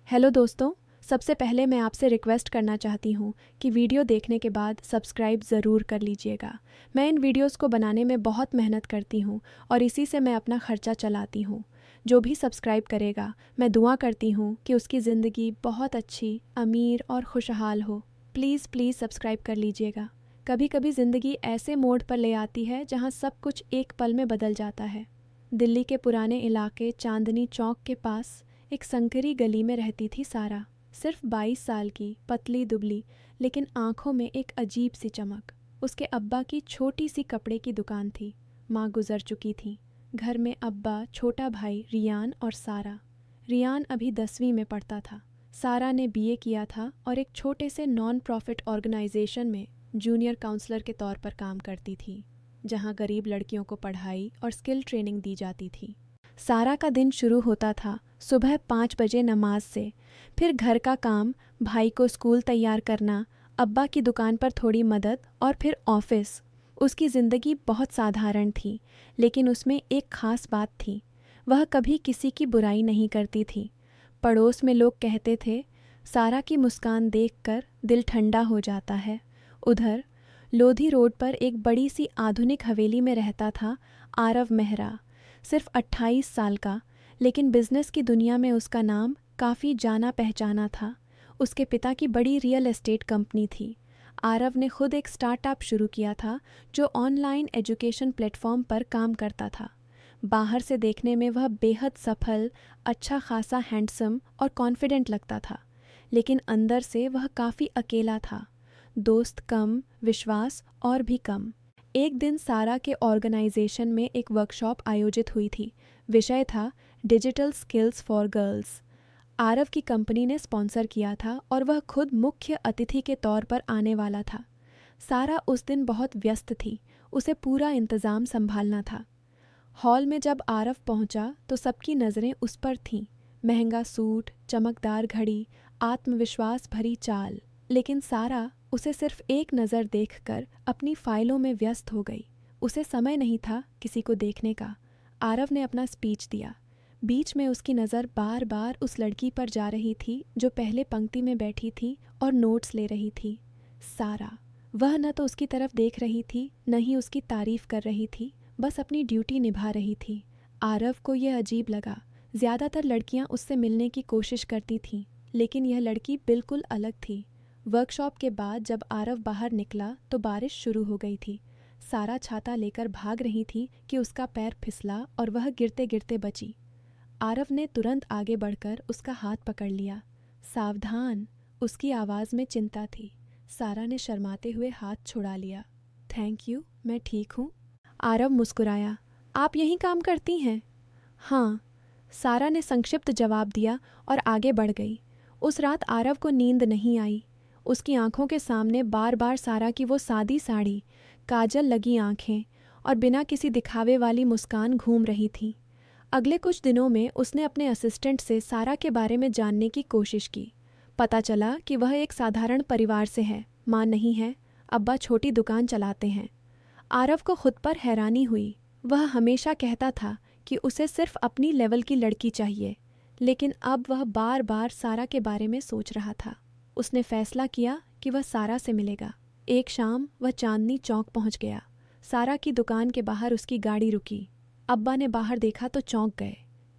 Hello दोस्तों। सबसे पहले मैं आपसे रिक्वेस्ट करना चाहती हूँ कि वीडियो देखने के बाद सब्सक्राइब ज़रूर कर लीजिएगा। मैं इन वीडियोस को बनाने में बहुत मेहनत करती हूँ और इसी से मैं अपना खर्चा चलाती हूँ। जो भी सब्सक्राइब करेगा, मैं दुआ करती हूँ कि उसकी ज़िंदगी बहुत अच्छी, अमीर और खुशहाल हो। प्लीज़ प्लीज़ सब्सक्राइब कर लीजिएगा। कभी कभी ज़िंदगी ऐसे मोड़ पर ले आती है जहाँ सब कुछ एक पल में बदल जाता है। दिल्ली के पुराने इलाके चांदनी चौक के पास एक संकरी गली में रहती थी सारा। सिर्फ 22 साल की, पतली दुबली, लेकिन आंखों में एक अजीब सी चमक। उसके अब्बा की छोटी सी कपड़े की दुकान थी। माँ गुजर चुकी थी। घर में अब्बा, छोटा भाई रियान और सारा। रियान अभी 10वीं में पढ़ता था। सारा ने बीए किया था और एक छोटे से नॉन प्रॉफिट ऑर्गेनाइजेशन में जूनियर काउंसलर के तौर पर काम करती थी, जहाँ गरीब लड़कियों को पढ़ाई और स्किल ट्रेनिंग दी जाती थी। सारा का दिन शुरू होता था सुबह 5 बजे नमाज से। फिर घर का काम, भाई को स्कूल तैयार करना, अब्बा की दुकान पर थोड़ी मदद और फिर ऑफिस। उसकी ज़िंदगी बहुत साधारण थी, लेकिन उसमें एक ख़ास बात थी। वह कभी किसी की बुराई नहीं करती थी। पड़ोस में लोग कहते थे, सारा की मुस्कान देखकर दिल ठंडा हो जाता है। उधर लोधी रोड पर एक बड़ी सी आधुनिक हवेली में रहता था आरव मेहरा। सिर्फ 28 साल का, लेकिन बिजनेस की दुनिया में उसका नाम काफ़ी जाना पहचाना था। उसके पिता की बड़ी रियल एस्टेट कंपनी थी। आरव ने खुद एक स्टार्टअप शुरू किया था जो ऑनलाइन एजुकेशन प्लेटफॉर्म पर काम करता था। बाहर से देखने में वह बेहद सफल, अच्छा खासा हैंडसम और कॉन्फिडेंट लगता था, लेकिन अंदर से वह काफ़ी अकेला था। दोस्त कम, विश्वास और भी कम। एक दिन सारा के ऑर्गेनाइजेशन में एक वर्कशॉप आयोजित हुई थी। विषय था digital skills for girls. Aarav की कंपनी ने स्पॉन्सर किया था और वह खुद मुख्य अतिथि के तौर पर आने वाला था। सारा उस दिन बहुत व्यस्त थी। उसे पूरा इंतज़ाम संभालना था। हॉल में जब आरव पहुंचा तो सबकी नज़रें उस पर थीं। महंगा सूट, चमकदार घड़ी, आत्मविश्वास भरी चाल। लेकिन सारा उसे सिर्फ एक नज़र देखकर अपनी फाइलों में व्यस्त हो गई। उसे समय नहीं था किसी को देखने का। आरव ने अपना स्पीच दिया। बीच में उसकी नज़र बार बार उस लड़की पर जा रही थी जो पहले पंक्ति में बैठी थी और नोट्स ले रही थी। सारा। वह न तो उसकी तरफ देख रही थी, न ही उसकी तारीफ कर रही थी, बस अपनी ड्यूटी निभा रही थी। आरव को यह अजीब लगा। ज़्यादातर लड़कियां उससे मिलने की कोशिश करती थीं, लेकिन यह लड़की बिल्कुल अलग थी। वर्कशॉप के बाद जब आरव बाहर निकला तो बारिश शुरू हो गई थी। सारा छाता लेकर भाग रही थी कि उसका पैर फिसला और वह गिरते गिरते बची। आरव ने तुरंत आगे बढ़कर उसका हाथ पकड़ लिया। सावधान, उसकी आवाज़ में चिंता थी। सारा ने शर्माते हुए हाथ छुड़ा लिया। थैंक यू, मैं ठीक हूँ। आरव मुस्कुराया। आप यहीं काम करती हैं? हाँ, सारा ने संक्षिप्त जवाब दिया और आगे बढ़ गई। उस रात आरव को नींद नहीं आई। उसकी आंखों के सामने बार बार सारा की वो सादी साड़ी, काजल लगी आंखें और बिना किसी दिखावे वाली मुस्कान घूम रही थी। अगले कुछ दिनों में उसने अपने असिस्टेंट से सारा के बारे में जानने की कोशिश की। पता चला कि वह एक साधारण परिवार से है। माँ नहीं है, अब्बा छोटी दुकान चलाते हैं। आरव को खुद पर हैरानी हुई। वह हमेशा कहता था कि उसे सिर्फ अपनी लेवल की लड़की चाहिए, लेकिन अब वह बार बार सारा के बारे में सोच रहा था। उसने फैसला किया कि वह सारा से मिलेगा। एक शाम वह चांदनी चौक पहुंच गया। सारा की दुकान के बाहर उसकी गाड़ी रुकी। अब्बा ने बाहर देखा तो चौंक गए।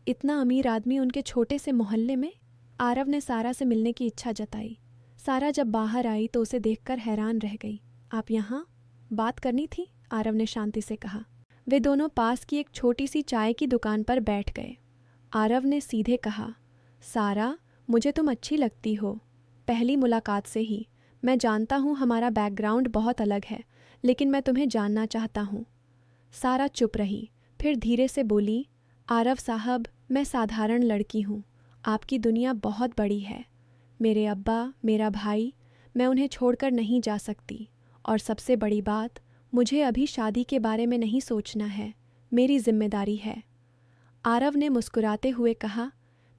इतना अमीर आदमी उनके छोटे से मोहल्ले में। आरव ने सारा से मिलने की इच्छा जताई। सारा जब बाहर आई तो उसे देखकर हैरान रह गई। आप यहाँ बात करनी थी? आरव ने शांति से कहा। वे दोनों पास की एक छोटी सी चाय की दुकान पर बैठ गए। आरव ने सीधे कहा, सारा, मुझे तुम अच्छी लगती हो, पहली मुलाकात से ही। मैं जानता हूँ हमारा बैकग्राउंड बहुत अलग है, लेकिन मैं तुम्हें जानना चाहता हूँ। सारा चुप रही, फिर धीरे से बोली, आरव साहब, मैं साधारण लड़की हूँ। आपकी दुनिया बहुत बड़ी है। मेरे अब्बा, मेरा भाई, मैं उन्हें छोड़कर नहीं जा सकती। और सबसे बड़ी बात, मुझे अभी शादी के बारे में नहीं सोचना है। मेरी जिम्मेदारी है। आरव ने मुस्कुराते हुए कहा,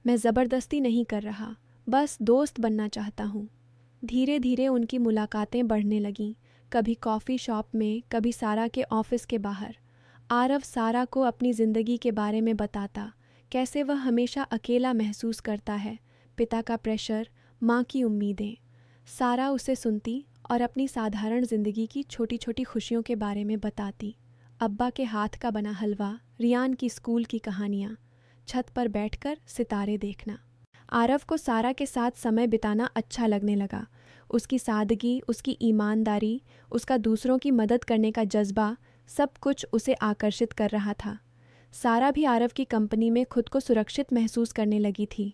मैं ज़बरदस्ती नहीं कर रहा, बस दोस्त बनना चाहता हूँ। धीरे धीरे उनकी मुलाकातें बढ़ने लगीं, कभी कॉफ़ी शॉप में, कभी सारा के ऑफिस के बाहर। आरव सारा को अपनी ज़िंदगी के बारे में बताता, कैसे वह हमेशा अकेला महसूस करता है, पिता का प्रेशर, माँ की उम्मीदें। सारा उसे सुनती और अपनी साधारण जिंदगी की छोटी छोटी खुशियों के बारे में बताती। अब्बा के हाथ का बना हलवा, रियान की स्कूल की कहानियाँ, छत पर बैठकर सितारे देखना। आरव को सारा के साथ समय बिताना अच्छा लगने लगा। उसकी सादगी, उसकी ईमानदारी, उसका दूसरों की मदद करने का जज्बा, सब कुछ उसे आकर्षित कर रहा था। सारा भी आरव की कंपनी में खुद को सुरक्षित महसूस करने लगी थी।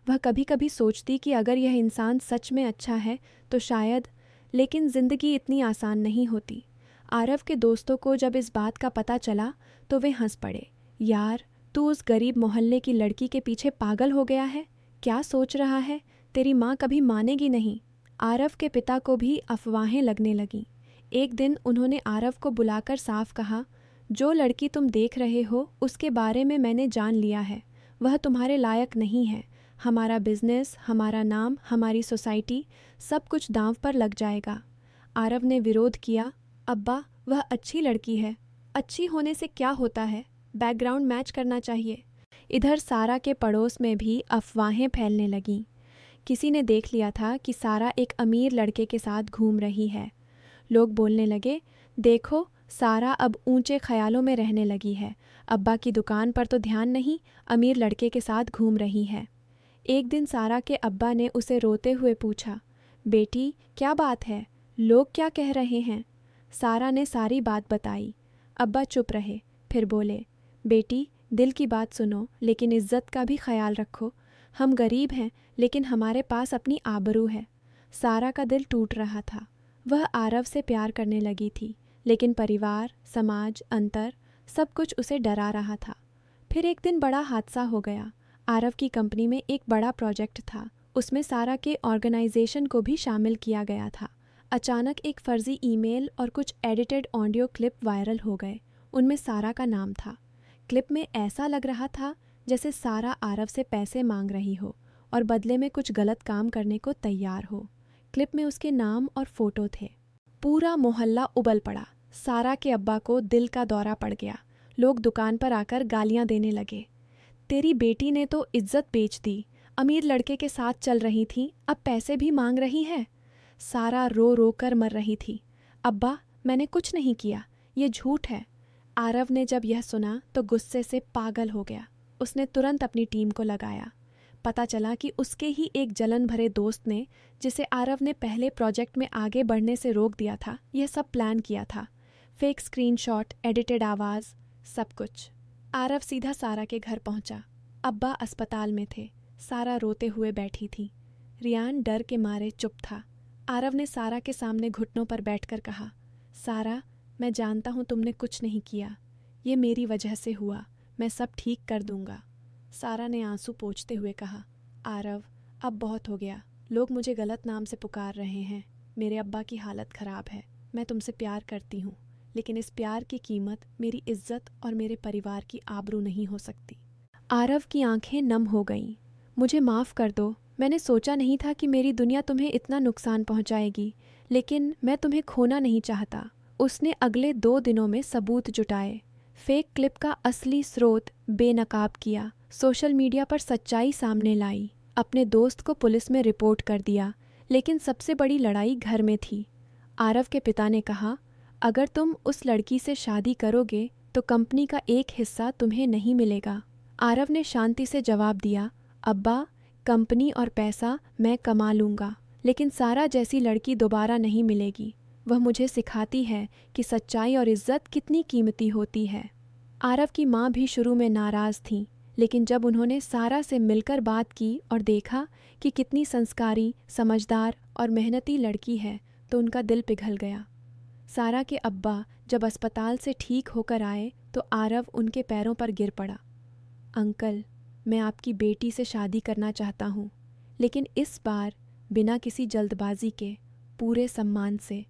वह कभी कभी सोचती कि अगर यह इंसान सच में अच्छा है तो शायद, लेकिन ज़िंदगी इतनी आसान नहीं होती। आरव के दोस्तों को जब इस बात का पता चला तो वे हंस पड़े। यार, तू उस गरीब मोहल्ले की लड़की के पीछे पागल हो गया है? क्या सोच रहा है? तेरी माँ कभी मानेगी नहीं। आरव के पिता को भी अफवाहें लगने लगीं। एक दिन उन्होंने आरव को बुलाकर साफ कहा, जो लड़की तुम देख रहे हो उसके बारे में मैंने जान लिया है। वह तुम्हारे लायक नहीं है। हमारा बिजनेस, हमारा नाम, हमारी सोसाइटी, सब कुछ दांव पर लग जाएगा। आरव ने विरोध किया, अब्बा, वह अच्छी लड़की है। अच्छी होने से क्या होता है? बैकग्राउंड मैच करना चाहिए। इधर सारा के पड़ोस में भी अफवाहें फैलने लगीं। किसी ने देख लिया था कि सारा एक अमीर लड़के के साथ घूम रही है। लोग बोलने लगे, देखो, सारा अब ऊंचे ख्यालों में रहने लगी है। अब्बा की दुकान पर तो ध्यान नहीं, अमीर लड़के के साथ घूम रही है। एक दिन सारा के अब्बा ने उसे रोते हुए पूछा, बेटी, क्या बात है? लोग क्या कह रहे हैं? सारा ने सारी बात बताई। अब्बा चुप रहे, फिर बोले, बेटी, दिल की बात सुनो, लेकिन इज्जत का भी ख्याल रखो। हम गरीब हैं, लेकिन हमारे पास अपनी आबरू है। सारा का दिल टूट रहा था। वह आरव से प्यार करने लगी थी, लेकिन परिवार, समाज, अंतर, सब कुछ उसे डरा रहा था। फिर एक दिन बड़ा हादसा हो गया। आरव की कंपनी में एक बड़ा प्रोजेक्ट था। उसमें सारा के ऑर्गेनाइजेशन को भी शामिल किया गया था। अचानक एक फर्जी ईमेल और कुछ एडिटेड ऑडियो क्लिप वायरल हो गए। उनमें सारा का नाम था। क्लिप में ऐसा लग रहा था जैसे सारा आरव से पैसे मांग रही हो और बदले में कुछ गलत काम करने को तैयार हो। क्लिप में उसके नाम और फोटो थे। पूरा मोहल्ला उबल पड़ा। सारा के अब्बा को दिल का दौरा पड़ गया। लोग दुकान पर आकर गालियां देने लगे। तेरी बेटी ने तो इज्जत बेच दी। अमीर लड़के के साथ चल रही थी, अब पैसे भी मांग रही है। सारा रो रो कर मर रही थी। अब्बा, मैंने कुछ नहीं किया, ये झूठ है। आरव ने जब यह सुना तो गुस्से से पागल हो गया। उसने तुरंत अपनी टीम को लगाया। पता चला कि उसके ही एक जलन भरे दोस्त ने, जिसे आरव ने पहले प्रोजेक्ट में आगे बढ़ने से रोक दिया था, यह सब प्लान किया था। फेक स्क्रीनशॉट, एडिटेड आवाज़, सब कुछ। आरव सीधा सारा के घर पहुंचा। अब्बा अस्पताल में थे। सारा रोते हुए बैठी थी। रियान डर के मारे चुप था। आरव ने सारा के सामने घुटनों पर बैठकर कहा, सारा, मैं जानता हूँ तुमने कुछ नहीं किया। ये मेरी वजह से हुआ। मैं सब ठीक कर दूंगा। सारा ने आंसू पोंछते हुए कहा, आरव, अब बहुत हो गया। लोग मुझे गलत नाम से पुकार रहे हैं। मेरे अब्बा की हालत ख़राब है। मैं तुमसे प्यार करती हूँ, लेकिन इस प्यार की कीमत मेरी इज्जत और मेरे परिवार की आबरू नहीं हो सकती। आरव की आंखें नम हो गईं। मुझे माफ़ कर दो। मैंने सोचा नहीं था कि मेरी दुनिया तुम्हें इतना नुकसान पहुंचाएगी, लेकिन मैं तुम्हें खोना नहीं चाहता। उसने अगले 2 दिनों में सबूत जुटाए। फेक क्लिप का असली स्रोत बेनकाब किया। सोशल मीडिया पर सच्चाई सामने लाई। अपने दोस्त को पुलिस में रिपोर्ट कर दिया। लेकिन सबसे बड़ी लड़ाई घर में थी। आरव के पिता ने कहा, अगर तुम उस लड़की से शादी करोगे तो कंपनी का एक हिस्सा तुम्हें नहीं मिलेगा। आरव ने शांति से जवाब दिया, अब्बा, कंपनी और पैसा मैं कमा लूँगा, लेकिन सारा जैसी लड़की दोबारा नहीं मिलेगी। वह मुझे सिखाती है कि सच्चाई और इज्जत कितनी कीमती होती है। आरव की माँ भी शुरू में नाराज़ थीं, लेकिन जब उन्होंने सारा से मिलकर बात की और देखा कि कितनी संस्कारी, समझदार और मेहनती लड़की है, तो उनका दिल पिघल गया। सारा के अब्बा जब अस्पताल से ठीक होकर आए तो आरव उनके पैरों पर गिर पड़ा। अंकल, मैं आपकी बेटी से शादी करना चाहता हूँ, लेकिन इस बार बिना किसी जल्दबाजी के, पूरे सम्मान से।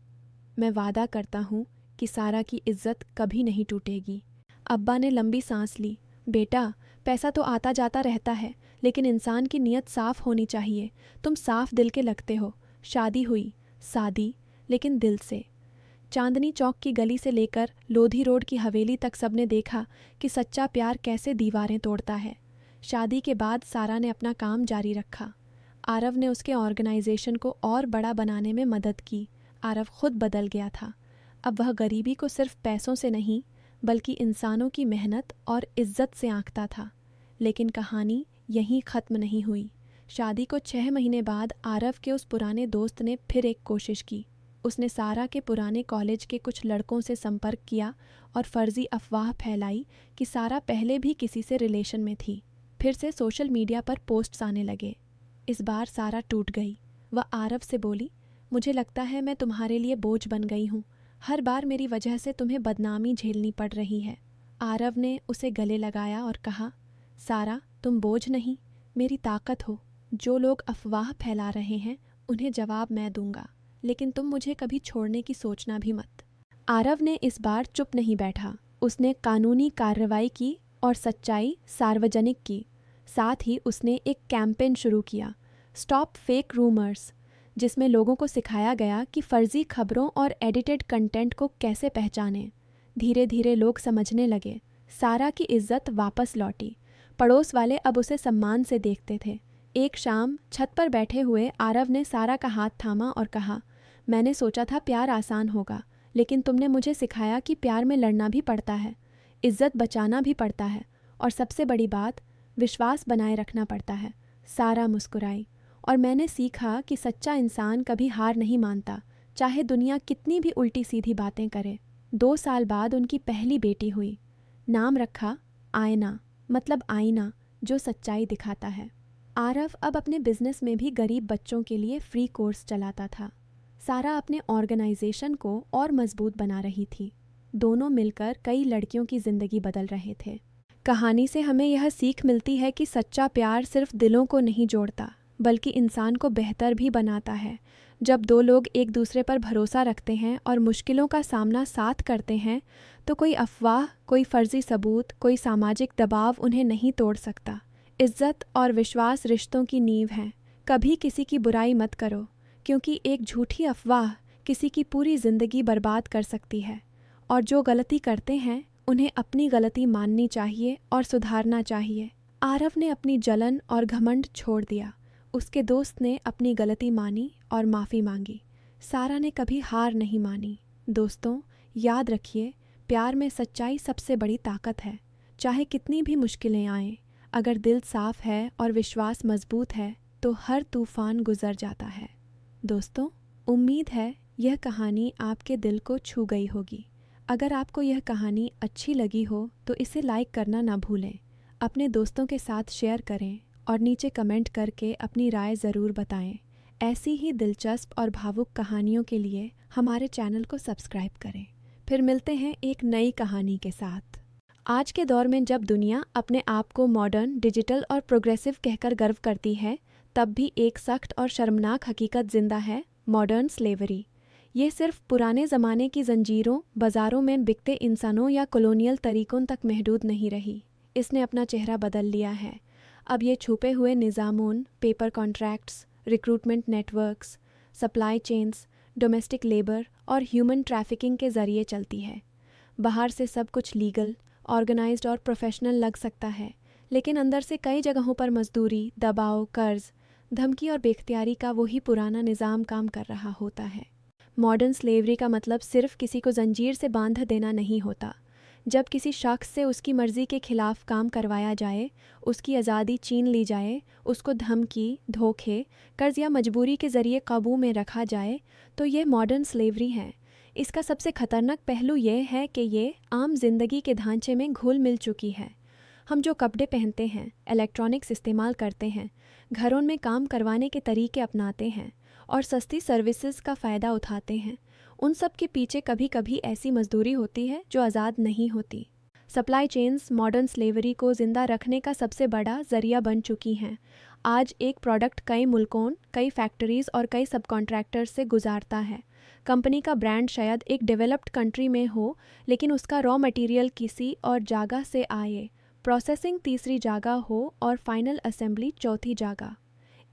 मैं वादा करता हूँ कि सारा की इज्जत कभी नहीं टूटेगी। अब्बा ने लंबी सांस ली। बेटा, पैसा तो आता जाता रहता है, लेकिन इंसान की नीयत साफ होनी चाहिए। तुम साफ दिल के लगते हो। शादी हुई, सादी, लेकिन दिल से। चांदनी चौक की गली से लेकर लोधी रोड की हवेली तक सबने देखा कि सच्चा प्यार कैसे दीवारें तोड़ता है। शादी के बाद सारा ने अपना काम जारी रखा। आरव ने उसके ऑर्गेनाइजेशन को और बड़ा बनाने में मदद की। आरव खुद बदल गया था। अब वह गरीबी को सिर्फ पैसों से नहीं बल्कि इंसानों की मेहनत और इज्जत से आंकता था। लेकिन कहानी यहीं ख़त्म नहीं हुई। शादी को 6 महीने बाद आरव के उस पुराने दोस्त ने फिर एक कोशिश की। उसने सारा के पुराने कॉलेज के कुछ लड़कों से संपर्क किया और फर्जी अफवाह फैलाई कि सारा पहले भी किसी से रिलेशन में थी। फिर से सोशल मीडिया पर पोस्ट्स आने लगे। इस बार सारा टूट गई। वह आरव से बोली, मुझे लगता है मैं तुम्हारे लिए बोझ बन गई हूँ। हर बार मेरी वजह से तुम्हें बदनामी झेलनी पड़ रही है। आरव ने उसे गले लगाया और कहा, सारा, तुम बोझ नहीं, मेरी ताकत हो। जो लोग अफवाह फैला रहे हैं उन्हें जवाब मैं दूंगा, लेकिन तुम मुझे कभी छोड़ने की सोचना भी मत। आरव ने इस बार चुप नहीं बैठा। उसने कानूनी कार्रवाई की और सच्चाई सार्वजनिक की। साथ ही उसने एक कैंपेन शुरू किया, स्टॉप फेक रूमर्स, जिसमें लोगों को सिखाया गया कि फर्जी खबरों और एडिटेड कंटेंट को कैसे पहचानें। धीरे धीरे लोग समझने लगे। सारा की इज्जत वापस लौटी। पड़ोस वाले अब उसे सम्मान से देखते थे। एक शाम छत पर बैठे हुए आरव ने सारा का हाथ थामा और कहा, मैंने सोचा था प्यार आसान होगा, लेकिन तुमने मुझे सिखाया कि प्यार में लड़ना भी पड़ता है, इज्जत बचाना भी पड़ता है, और सबसे बड़ी बात, विश्वास बनाए रखना पड़ता है। सारा मुस्कुराई, और मैंने सीखा कि सच्चा इंसान कभी हार नहीं मानता, चाहे दुनिया कितनी भी उल्टी सीधी बातें करे। 2 साल बाद उनकी पहली बेटी हुई। नाम रखा आयना, मतलब आईना जो सच्चाई दिखाता है। आरव अब अपने बिजनेस में भी गरीब बच्चों के लिए फ्री कोर्स चलाता था। सारा अपने ऑर्गेनाइजेशन को और मजबूत बना रही थी। दोनों मिलकर कई लड़कियों की जिंदगी बदल रहे थे। कहानी से हमें यह सीख मिलती है कि सच्चा प्यार सिर्फ दिलों को नहीं जोड़ता, बल्कि इंसान को बेहतर भी बनाता है। जब 2 लोग एक दूसरे पर भरोसा रखते हैं और मुश्किलों का सामना साथ करते हैं, तो कोई अफवाह, कोई फर्जी सबूत, कोई सामाजिक दबाव उन्हें नहीं तोड़ सकता। इज्जत और विश्वास रिश्तों की नींव हैं। कभी किसी की बुराई मत करो, क्योंकि एक झूठी अफवाह किसी की पूरी जिंदगी बर्बाद कर सकती है। और जो गलती करते हैं उन्हें अपनी गलती माननी चाहिए और सुधारना चाहिए। आरव ने अपनी जलन और घमंड छोड़ दिया। उसके दोस्त ने अपनी गलती मानी और माफ़ी मांगी। सारा ने कभी हार नहीं मानी। दोस्तों, याद रखिए, प्यार में सच्चाई सबसे बड़ी ताकत है। चाहे कितनी भी मुश्किलें आएं, अगर दिल साफ है और विश्वास मजबूत है तो हर तूफान गुजर जाता है। दोस्तों, उम्मीद है यह कहानी आपके दिल को छू गई होगी। अगर आपको यह कहानी अच्छी लगी हो तो इसे लाइक करना ना भूलें। अपने दोस्तों के साथ शेयर करें और नीचे कमेंट करके अपनी राय ज़रूर बताएं। ऐसी ही दिलचस्प और भावुक कहानियों के लिए हमारे चैनल को सब्सक्राइब करें। फिर मिलते हैं एक नई कहानी के साथ। आज के दौर में जब दुनिया अपने आप को मॉडर्न, डिजिटल और प्रोग्रेसिव कहकर गर्व करती है, तब भी एक सख्त और शर्मनाक हकीकत जिंदा है, मॉडर्न स्लेवरी। ये सिर्फ पुराने ज़माने की जंजीरों, बाज़ारों में बिकते इंसानों या कॉलोनियल तरीकों तक महदूद नहीं रही। इसने अपना चेहरा बदल लिया है। अब ये छुपे हुए निज़ामों, paper contracts, recruitment networks, supply chains, domestic labour और ह्यूमन ट्रैफिकिंग के ज़रिए चलती है। बाहर से सब कुछ लीगल, ऑर्गेनाइज्ड और प्रोफेशनल लग सकता है, लेकिन अंदर से कई जगहों पर मजदूरी, दबाव, कर्ज, धमकी और बेख्तियारी का वही पुराना निज़ाम काम कर रहा होता है। मॉडर्न स्लेवरी का मतलब सिर्फ किसी को जंजीर से बांध देना नहीं होता। जब किसी शख्स से उसकी मर्ज़ी के खिलाफ काम करवाया जाए, उसकी आज़ादी छीन ली जाए, उसको धमकी, धोखे, कर्ज या मजबूरी के ज़रिए काबू में रखा जाए, तो ये मॉडर्न स्लेवरी है। इसका सबसे खतरनाक पहलू ये है कि ये आम जिंदगी के ढांचे में घुल मिल चुकी है। हम जो कपड़े पहनते हैं, इलेक्ट्रॉनिक्स इस्तेमाल करते हैं, घरों में काम करवाने के तरीके अपनाते हैं और सस्ती सर्विसेज का फ़ायदा उठाते हैं, उन सब के पीछे कभी कभी ऐसी मजदूरी होती है जो आज़ाद नहीं होती। सप्लाई चेन्स मॉडर्न स्लेवरी को ज़िंदा रखने का सबसे बड़ा ज़रिया बन चुकी हैं। आज एक प्रोडक्ट कई मुल्कों, कई फैक्ट्रीज़ और कई सब कॉन्ट्रैक्टर्स से गुजारता है। कंपनी का ब्रांड शायद एक डेवलप्ड कंट्री में हो, लेकिन उसका रॉ मटेरियल किसी और जगह से आए, प्रोसेसिंग तीसरी जगह हो और फाइनल असेंबली चौथी जगह।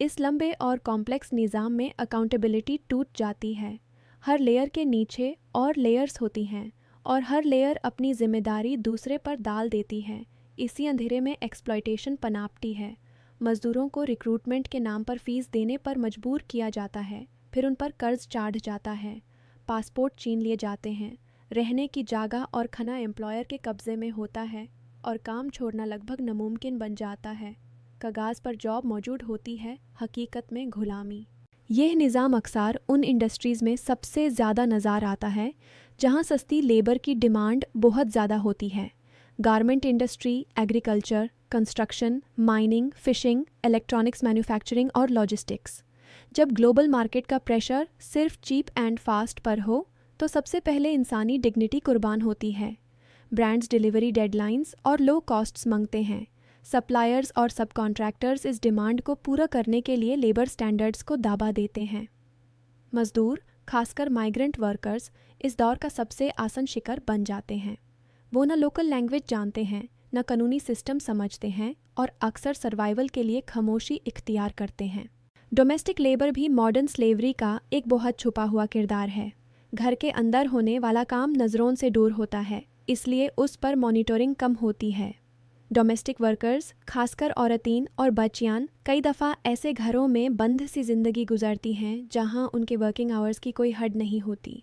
इस लंबे और कॉम्प्लेक्स निज़ाम में अकाउंटेबिलिटी टूट जाती है। हर लेयर के नीचे और लेयर्स होती हैं और हर लेयर अपनी जिम्मेदारी दूसरे पर डाल देती है। इसी अंधेरे में एक्सप्लॉयटेशन पनापती है। मजदूरों को रिक्रूटमेंट के नाम पर फीस देने पर मजबूर किया जाता है, फिर उन पर कर्ज चाढ़ जाता है, पासपोर्ट छीन लिए जाते हैं, रहने की जगह और खाना एम्प्लॉयर के कब्जे में होता है और काम छोड़ना लगभग नामुमकिन बन जाता है। कागज़ पर जॉब मौजूद होती है, हकीकत में गुलामी। यह निज़ाम अक्सर उन इंडस्ट्रीज़ में सबसे ज़्यादा नज़र आता है जहां सस्ती लेबर की डिमांड बहुत ज़्यादा होती है। Garment industry, agriculture, construction, mining, fishing, electronics manufacturing और लॉजिस्टिक्स। जब ग्लोबल मार्केट का प्रेशर सिर्फ चीप एंड फास्ट पर हो तो सबसे पहले इंसानी डिग्निटी कुर्बान होती है। ब्रांड्स डिलीवरी डेडलाइंस और लो कॉस्ट्स मांगते हैं। सप्लायर्स और सब कॉन्ट्रैक्टर्स इस डिमांड को पूरा करने के लिए लेबर स्टैंडर्ड्स को दाबा देते हैं। मजदूर, खासकर माइग्रेंट वर्कर्स, इस दौर का सबसे आसान शिकार बन जाते हैं। वो न लोकल लैंग्वेज जानते हैं, न कानूनी सिस्टम समझते हैं और अक्सर सर्वाइवल के लिए खामोशी इख्तियार करते हैं। डोमेस्टिक लेबर भी मॉडर्न स्लेवरी का एक बहुत छुपा हुआ किरदार है। घर के अंदर होने वाला काम नज़रों से दूर होता है, इसलिए उस पर मॉनिटरिंग कम होती है। डोमेस्टिक वर्कर्स, खासकर औरतें और बच्चियां, कई दफ़ा ऐसे घरों में बंद सी ज़िंदगी गुजारती हैं जहां उनके वर्किंग आवर्स की कोई हद नहीं होती।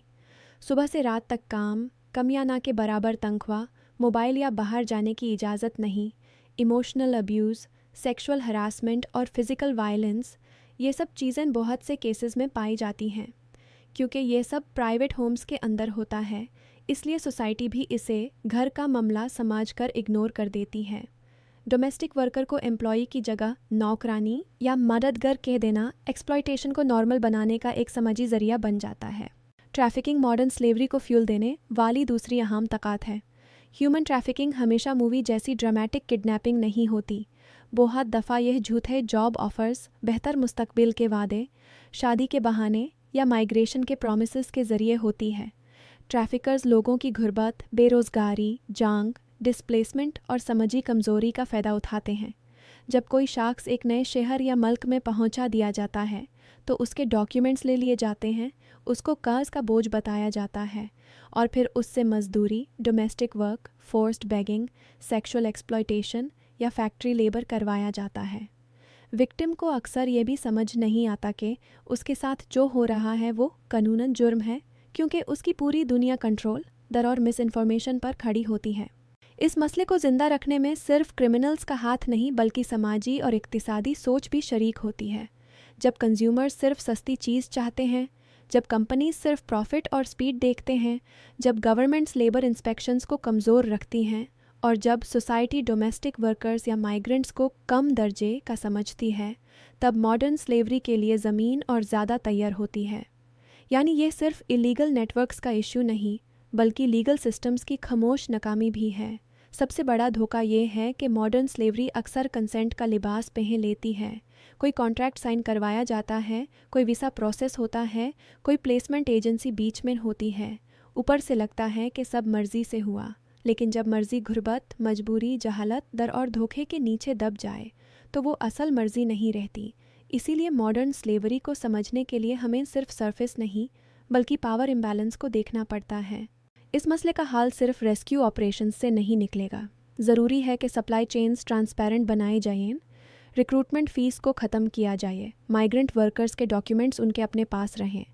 सुबह से रात तक काम, कम या ना के बराबर तनख्वाह, मोबाइल या बाहर जाने की इजाज़त नहीं, इमोशनल अब्यूज़, सेक्सुअल हरासमेंट और फिज़िकल वायलेंस, ये सब चीज़ें बहुत से केसेस में पाई जाती हैं। क्योंकि ये सब प्राइवेट होम्स के अंदर होता है, इसलिए सोसाइटी भी इसे घर का मामला समझकर इग्नोर कर देती है। डोमेस्टिक वर्कर को एम्प्लॉई की जगह नौकरानी या मददगार कह देना एक्सप्लॉयटेशन को नॉर्मल बनाने का एक समाजी जरिया बन जाता है। ट्रैफिकिंग मॉडर्न स्लेवरी को फ्यूल देने वाली दूसरी अहम ताकत है। ह्यूमन ट्रैफिकिंग हमेशा मूवी जैसी ड्रामेटिक किडनैपिंग नहीं होती। बहुत दफ़ा यह झूठे जॉब ऑफर्स, बेहतर मुस्तकबिल के वादे, शादी के बहाने या माइग्रेशन के प्रॉमिसेस के ज़रिए होती है। ट्रैफिकर्स लोगों की गुर्बत, बेरोज़गारी, जंग, डिस्प्लेसमेंट और समझी कमज़ोरी का फ़ायदा उठाते हैं। जब कोई शख्स एक नए शहर या मुल्क में पहुंचा दिया जाता है तो उसके डॉक्यूमेंट्स ले लिए जाते हैं, उसको कर्ज का बोझ बताया जाता है और फिर उससे मजदूरी, domestic work, forced begging, sexual exploitation या फैक्ट्री लेबर करवाया जाता है। विक्टिम को अक्सर ये भी समझ नहीं आता कि उसके साथ जो हो रहा है वो कानूनन जुर्म है, क्योंकि उसकी पूरी दुनिया कंट्रोल, डर और मिस इन्फॉर्मेशन पर खड़ी होती है। इस मसले को जिंदा रखने में सिर्फ क्रिमिनल्स का हाथ नहीं बल्कि समाजी और इक्तिसादी सोच भी शरीक होती है। जब कंज्यूमर्स सिर्फ सस्ती चीज़ चाहते हैं, जब कंपनीज सिर्फ प्रॉफिट और स्पीड देखते हैं, जब गवर्नमेंट्स लेबर इंस्पेक्शंस को कमज़ोर रखती हैं और जब सोसाइटी डोमेस्टिक वर्कर्स या माइग्रेंट्स को कम दर्जे का समझती है, तब मॉडर्न स्लेवरी के लिए ज़मीन और ज़्यादा तैयार होती है। यानी ये सिर्फ इलीगल नेटवर्क्स का इशू नहीं बल्कि लीगल सिस्टम्स की खामोश नाकामी भी है। सबसे बड़ा धोखा ये है कि मॉडर्न स्लेवरी अक्सर कंसेंट का लिबास पहन लेती है। कोई कॉन्ट्रैक्ट साइन करवाया जाता है, कोई वीज़ा प्रोसेस होता है, कोई प्लेसमेंट एजेंसी बीच में होती है। ऊपर से लगता है कि सब मर्जी से हुआ, लेकिन जब मर्जी गुर्बत, मजबूरी, जहालत, डर और धोखे के नीचे दब जाए तो वो असल मर्जी नहीं रहती। इसीलिए मॉडर्न स्लेवरी को समझने के लिए हमें सिर्फ सरफेस नहीं बल्कि पावर इम्बैलेंस को देखना पड़ता है। इस मसले का हाल सिर्फ रेस्क्यू ऑपरेशंस से नहीं निकलेगा। ज़रूरी है कि सप्लाई चेन्स ट्रांसपेरेंट बनाए जाएं, रिक्रूटमेंट फ़ीस को ख़त्म किया जाए, माइग्रेंट वर्कर्स के डॉक्यूमेंट्स उनके अपने पास रहें,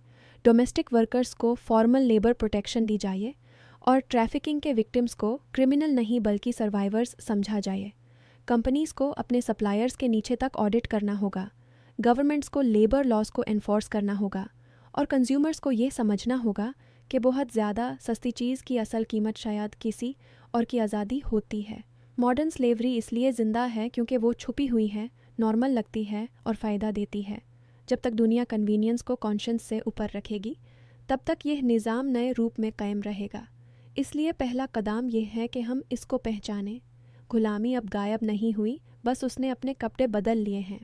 डोमेस्टिक वर्कर्स को फॉर्मल लेबर प्रोटेक्शन दी जाए और ट्रैफिकिंग के विक्टिम्स को क्रिमिनल नहीं बल्कि सर्वाइवर्स समझा जाए। कंपनीज़ को अपने सप्लायर्स के नीचे तक ऑडिट करना होगा, गवर्नमेंट्स को लेबर लॉज को एनफोर्स करना होगा और कंज्यूमर्स को ये समझना होगा कि बहुत ज़्यादा सस्ती चीज़ की असल कीमत शायद किसी और की आज़ादी होती है। मॉडर्न स्लेवरी इसलिए ज़िंदा है क्योंकि वो छुपी हुई है, नॉर्मल लगती है और फ़ायदा देती है। जब तक दुनिया कन्वीनियंस को कॉन्शियंस से ऊपर रखेगी तब तक यह निज़ाम नए रूप में कायम रहेगा। इसलिए पहला कदम यह है कि हम इसको पहचानें। गुलामी अब गायब नहीं हुई, बस उसने अपने कपड़े बदल लिए हैं।